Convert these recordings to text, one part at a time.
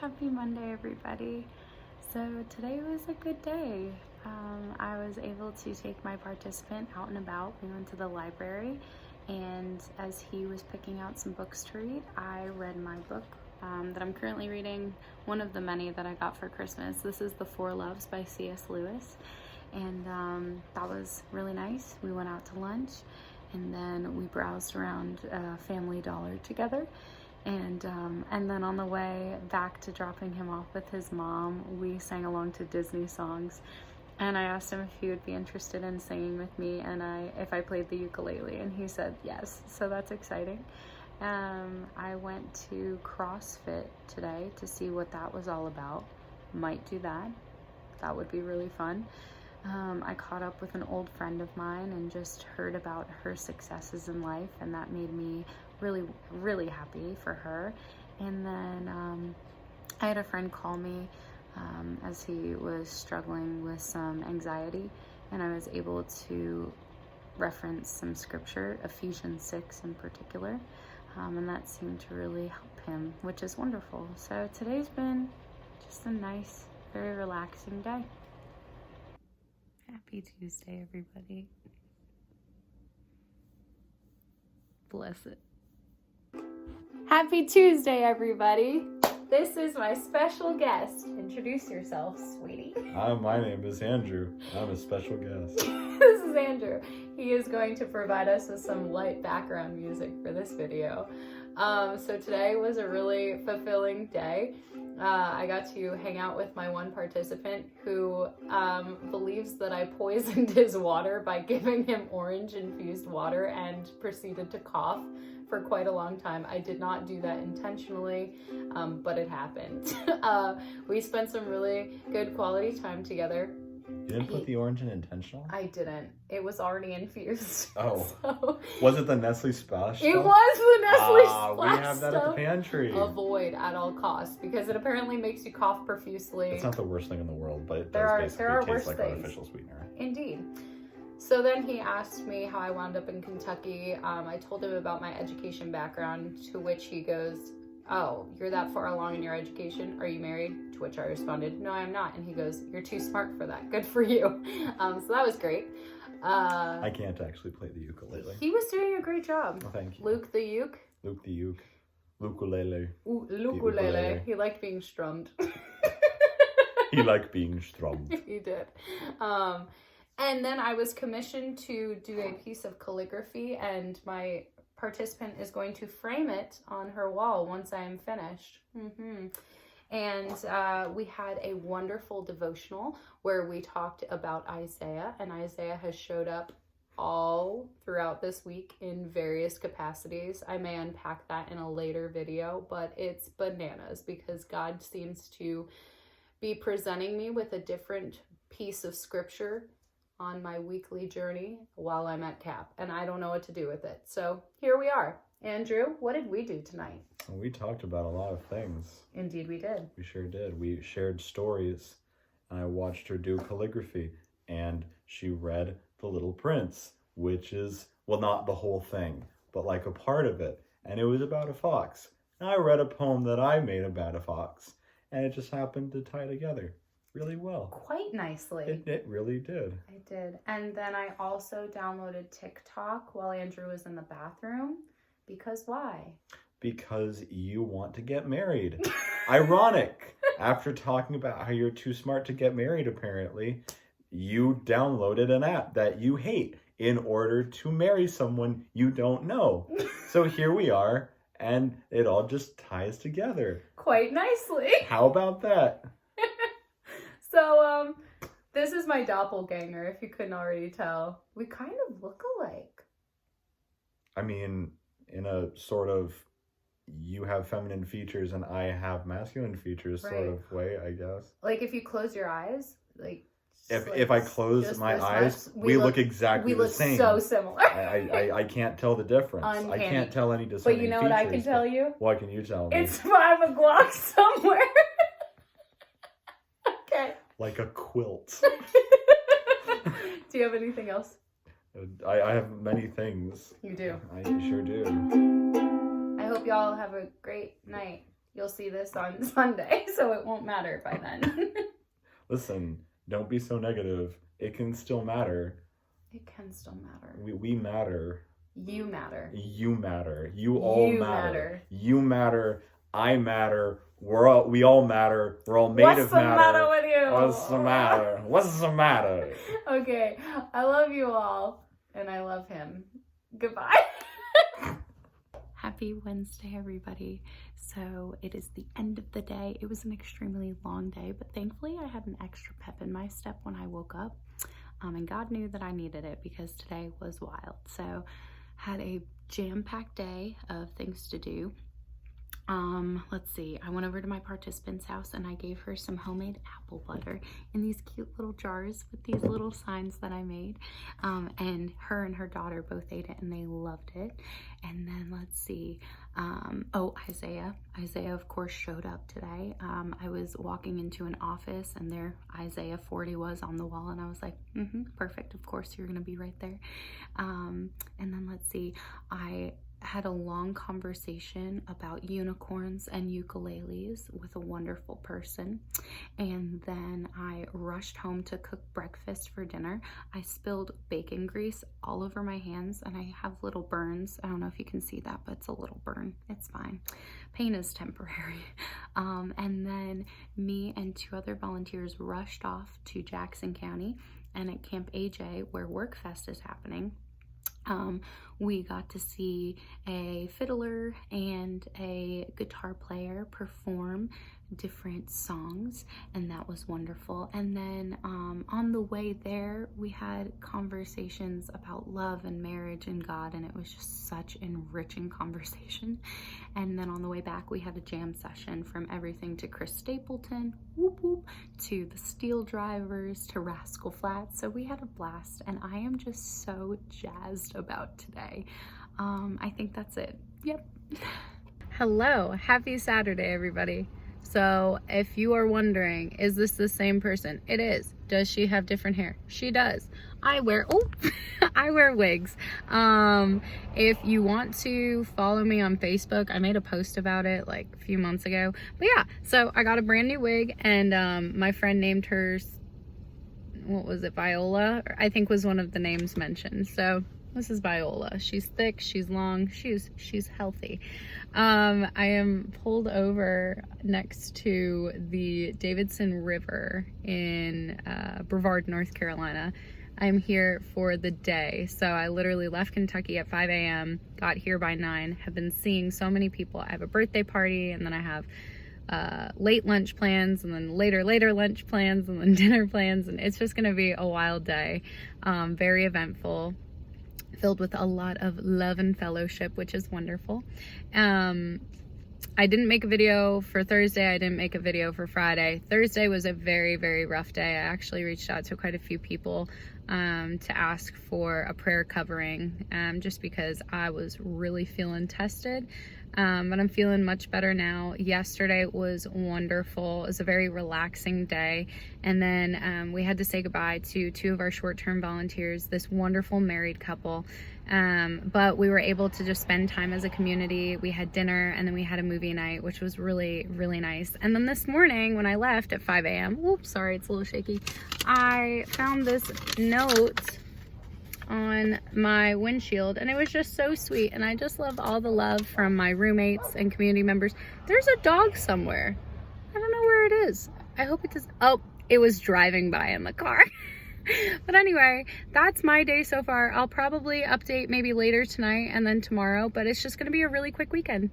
Happy Monday, everybody. So today was a good day. I was able to take my participant out and about. We went to the library, and as he was picking out some books to read, I read my book that I'm currently reading, one of the many that I got for Christmas. This is The Four Loves by C.S. Lewis, and that was really nice. We went out to lunch, and then we browsed around Family Dollar together. And then on the way back to dropping him off with his mom, we sang along to Disney songs. And I asked him if he would be interested in singing with me and if I played the ukulele, and he said yes. So that's exciting. I went to CrossFit today to see what that was all about. Might do that. That would be really fun. I caught up with an old friend of mine and just heard about her successes in life, and that made me really, really happy for her. And then I had a friend call me as he was struggling with some anxiety, and I was able to reference some scripture, Ephesians 6 in particular, and that seemed to really help him, which is wonderful. So today's been just a nice, very relaxing day. Happy Tuesday, everybody. Bless it. Happy Tuesday, everybody. This is my special guest. Introduce yourself, sweetie. My name is Andrew. I'm a special guest. This is Andrew. He is going to provide us with some light background music for this video. So today was a really fulfilling day. I got to hang out with my one participant who believes that I poisoned his water by giving him orange infused water and proceeded to cough for quite a long time. I did not do that intentionally, but it happened. We spent some really good quality time together. You didn't put the orange in intentional? I didn't. It was already infused. Oh. So Was it the Nestle Splash it stuff? was the Nestle Splash we have that at the pantry. Avoid at all costs, because it apparently makes you cough profusely. It's not the worst thing in the world, but it There does are basically worse taste like things. artificial sweetener. Indeed. So then he asked me how I wound up in Kentucky. I told him about my education background, to which he goes, "Oh, you're that far along in your education? Are you married?" To which I responded, "No, I'm not." And he goes, "You're too smart for that. Good for you." So that was great. I can't actually play the ukulele. He was doing a great job. Oh, thank you. Luke the uke. Luke the uke. Ukulele. Ukulele. He liked being strummed. He liked being strummed. He did. And then I was commissioned to do a piece of calligraphy, and my participant is going to frame it on her wall once I am finished. And we had a wonderful devotional where we talked about Isaiah, and Isaiah has showed up all throughout this week in various capacities. I may unpack that in a later video, but it's bananas because God seems to be presenting me with a different piece of scripture on my weekly journey while I'm at CAP, and I don't know what to do with it. So here we are. Andrew, what did we do tonight? We talked about a lot of things. Indeed we did. We sure did. We shared stories, and I watched her do calligraphy, and she read The Little Prince, which is, well, not the whole thing, but like a part of it, and it was about a fox. And I read a poem that I made about a fox, and it just happened to tie together really well. Quite nicely. It really did. I did. And then I also downloaded TikTok while Andrew was in the bathroom. Because why? Because you want to get married. Ironic. After talking about how you're too smart to get married, apparently, you downloaded an app that you hate in order to marry someone you don't know. So here we are, and it all just ties together. Quite nicely. How about that? So, this is my doppelganger, if you couldn't already tell. We kind of look alike. I mean, in a sort of, you have feminine features and I have masculine features sort of way, I guess. Like, if you close your eyes, like... If I close my eyes, we look exactly the same. We look so similar. I can't tell the difference. Uncanny. I can't tell any discerning But you know what I can tell you? What can you tell me? It's 5 o'clock somewhere. Okay. Like a quilt. Do you have anything else? I have many things. You do. I sure do. I hope y'all have a great night. you'll see this on Sunday, so it won't matter by then. Listen, don't be so negative. It can still matter. It can still matter. We matter. You matter. You matter. You all You matter. matter. You matter. I matter. We all matter. We're all made of matter. What's the matter with you? What's the matter? What's the matter? Okay, I love you all, and I love him. Goodbye. Happy Wednesday, everybody. So it is the end of the day. It was an extremely long day, but thankfully I had an extra pep in my step when I woke up. And God knew that I needed it because today was wild. So had a jam-packed day of things to do. Let's see, I went over to my participant's house and I gave her some homemade apple butter in these cute little jars with these little signs that I made. And her and her daughter both ate it and they loved it. And then let's see, Isaiah of course showed up today. I was walking into an office and there Isaiah 40 was on the wall and I was like, perfect, of course you're gonna be right there. And then let's see, I had a long conversation about unicorns and ukuleles with a wonderful person, and then I rushed home to cook breakfast for dinner. I spilled bacon grease all over my hands and I have little burns. I don't know if you can see that, but it's a little burn. It's fine. Pain is temporary. And then me and 2 other volunteers rushed off to Jackson County and at Camp AJ where WorkFest is happening. We got to see a fiddler and a guitar player perform different songs, and that was wonderful. And then on the way there, we had conversations about love and marriage and God, and it was just such enriching conversation. And then on the way back, we had a jam session from everything to Chris Stapleton, whoop whoop, to the Steel Drivers, to Rascal Flatts. So we had a blast, and I am just so jazzed about today. I think that's it. Yep. Hello, happy Saturday, everybody. So if you are wondering, is this the same person? It is. Does she have different hair? She does. I wear wigs. If you want to follow me on Facebook, I made a post about it like a few months ago. But yeah, so I got a brand new wig and my friend named hers, what was it, Viola? I think was one of the names mentioned. So this is Viola. She's thick, she's long, she's healthy. I am pulled over next to the Davidson River in Brevard, North Carolina. I'm here for the day. So I literally left Kentucky at 5 a.m., got here by 9, have been seeing so many people. I have a birthday party and then I have late lunch plans and then later lunch plans and then dinner plans, and it's just gonna be a wild day. Very eventful, filled with a lot of love and fellowship, which is wonderful. I didn't make a video for Thursday. I didn't make a video for Friday. Thursday was a very, very rough day. I actually reached out to quite a few people to ask for a prayer covering, just because I was really feeling tested. But I'm feeling much better now. Yesterday was wonderful. It was a very relaxing day. And then we had to say goodbye to 2 of our short-term volunteers, this wonderful married couple. But we were able to just spend time as a community. We had dinner and then we had a movie night, which was really, really nice. And then this morning when I left at 5 a.m., oops, sorry, it's a little shaky, I found this note on my windshield and it was just so sweet, and I just love all the love from my roommates and community members. There's a dog somewhere. I don't know where it is. I hope it does. Oh, it was driving by in the car. But anyway, that's my day so far. I'll probably update maybe later tonight and then tomorrow, but it's just gonna be a really quick weekend.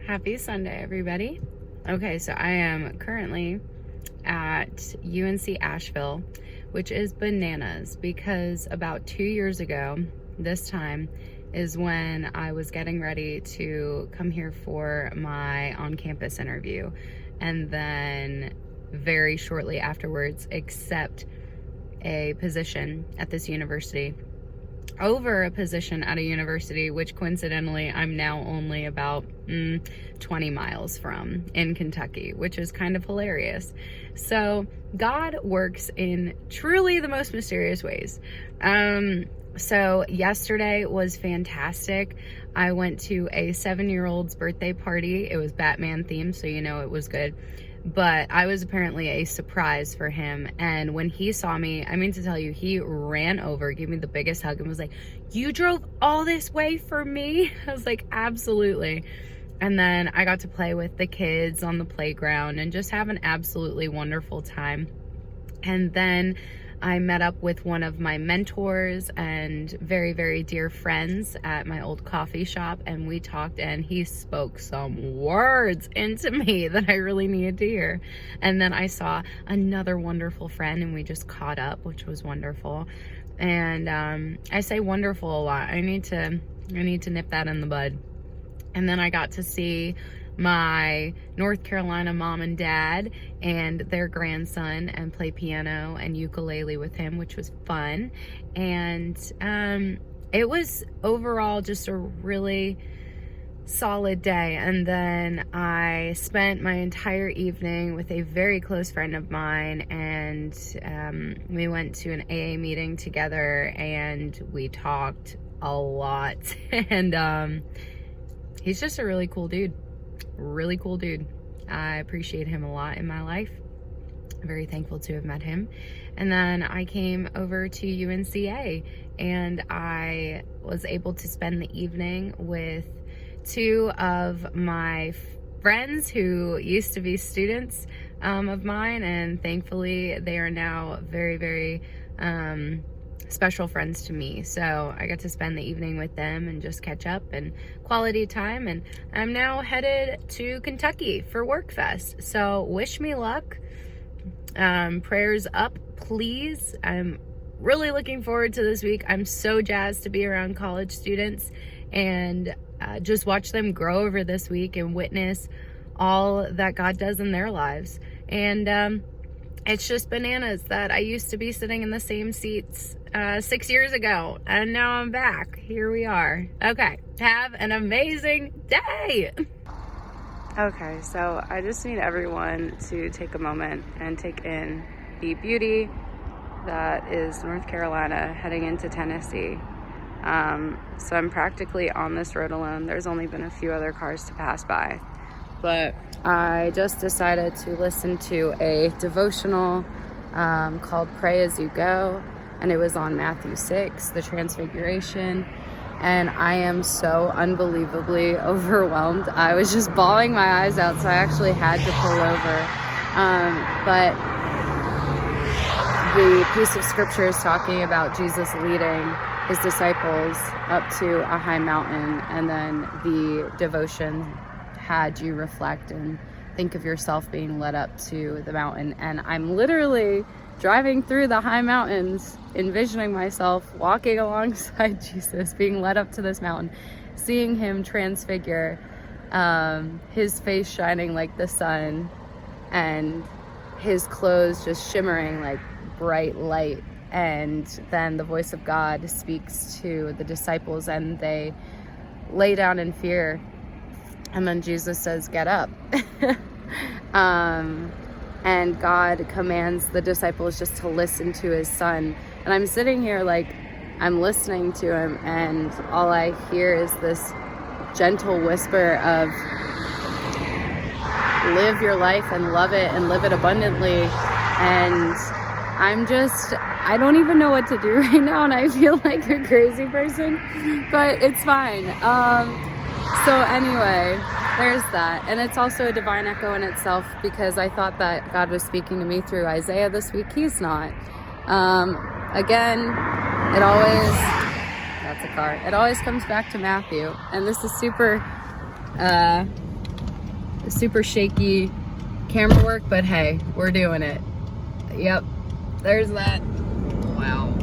Happy Sunday, everybody. Okay, so I am currently at UNC Asheville, which is bananas because about 2 years ago, this time is when I was getting ready to come here for my on-campus interview, and then very shortly afterwards accept a position at this university over a position at a university which coincidentally I'm now only about 20 miles from in Kentucky, which is kind of hilarious. So God works in truly the most mysterious ways. So yesterday was fantastic. I went to a 7-year-old's birthday party. It was Batman themed, so you know it was good. But I was apparently a surprise for him. And when he saw me, I mean to tell you, he ran over, gave me the biggest hug and was like, "You drove all this way for me?" I was like, absolutely. And then I got to play with the kids on the playground and just have an absolutely wonderful time. And then I met up with one of my mentors and very, very dear friends at my old coffee shop, and we talked, and he spoke some words into me that I really needed to hear. And then I saw another wonderful friend, and we just caught up, which was wonderful. And I say wonderful a lot. I need to nip that in the bud. And then I got to see my North Carolina mom and dad and their grandson and play piano and ukulele with him, which was fun. And it was overall just a really solid day. And then I spent my entire evening with a very close friend of mine, and we went to an AA meeting together, and we talked a lot. And he's just a really cool dude. Really cool dude. I appreciate him a lot in my life. Very thankful to have met him. And then I came over to UNCA, and I was able to spend the evening with 2 of my friends who used to be students of mine, and thankfully they are now very, very special friends to me. So I got to spend the evening with them and just catch up and quality time. And I'm now headed to Kentucky for WorkFest. So wish me luck. Prayers up, please. I'm really looking forward to this week. I'm so jazzed to be around college students and just watch them grow over this week and witness all that God does in their lives. And it's just bananas that I used to be sitting in the same seats 6 years ago, and now I'm back. Here we are. Okay, have an amazing day. Okay, so I just need everyone to take a moment and take in the beauty that is North Carolina heading into Tennessee. So I'm practically on this road alone. There's only been a few other cars to pass by, but I just decided to listen to a devotional called Pray As You Go, and it was on Matthew 6, the Transfiguration, and I am so unbelievably overwhelmed. I was just bawling my eyes out, so I actually had to pull over. But the piece of scripture is talking about Jesus leading his disciples up to a high mountain, and then the devotion had you reflect and think of yourself being led up to the mountain. And I'm literally driving through the high mountains, envisioning myself walking alongside Jesus, being led up to this mountain, seeing him transfigure, his face shining like the sun, and his clothes just shimmering like bright light. And then the voice of God speaks to the disciples, and they lay down in fear. And then Jesus says, "Get up." And God commands the disciples just to listen to his son. And I'm sitting here like I'm listening to him, and all I hear is this gentle whisper of live your life and love it and live it abundantly. And I don't even know what to do right now, and I feel like a crazy person, but it's fine. So anyway, there's that. And it's also a divine echo in itself, because I thought that God was speaking to me through Isaiah this week. He's not. Again, that's a car. It always comes back to Matthew. And this is super shaky camera work, but hey, we're doing it. Yep, there's that. Wow.